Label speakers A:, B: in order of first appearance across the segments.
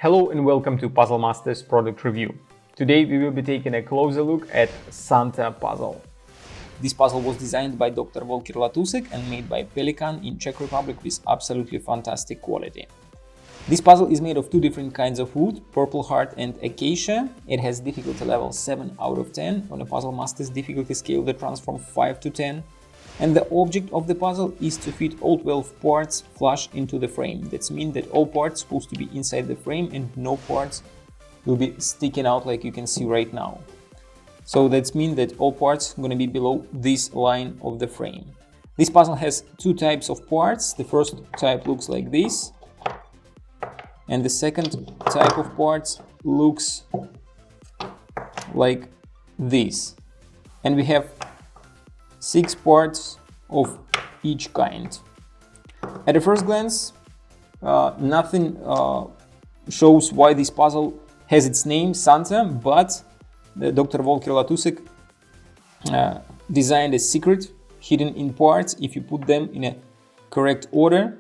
A: Hello and welcome to Puzzle Masters product review. Today we will be taking a closer look at Santa puzzle.
B: This puzzle was designed by Dr. Volker Latusek and made by Pelikan in Czech Republic with absolutely fantastic quality. This puzzle is made of two different kinds of wood, Purple Heart and Acacia. It has difficulty level 7 out of 10 on a Puzzle Masters difficulty scale that runs from 5 to 10. And the object of the puzzle is to fit all 12 parts flush into the frame. That means that all parts supposed to be inside the frame and no parts will be sticking out like you can see right now. So that means that all parts are going to be below this line of the frame. This puzzle has two types of parts. The first type looks like this, and the second type of parts looks like this. And we have 6 parts of each kind. At a first glance, nothing shows why this puzzle has its name, Santa, but Dr. Volker Latusek designed a secret hidden in parts. If you put them in a correct order,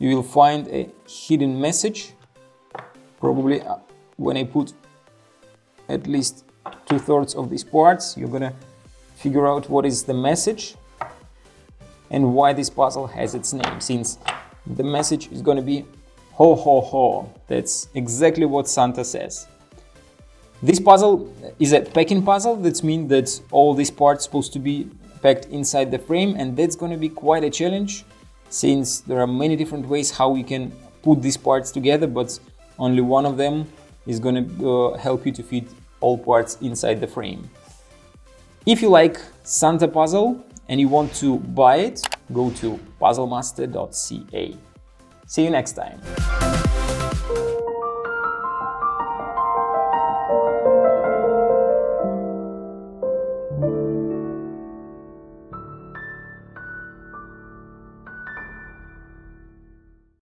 B: you will find a hidden message. Probably when I put at least 2/3 of these parts, you're gonna figure out what is the message and why this puzzle has its name, since the message is going to be ho ho ho. That's exactly what Santa says. This puzzle is a packing puzzle. That means that all these parts supposed to be packed inside the frame, and that's going to be quite a challenge, since there are many different ways how you can put these parts together, but only one of them is going to help you to fit all parts inside the frame. If you like Santa puzzle and you want to buy it, go to puzzlemaster.ca. See you next time.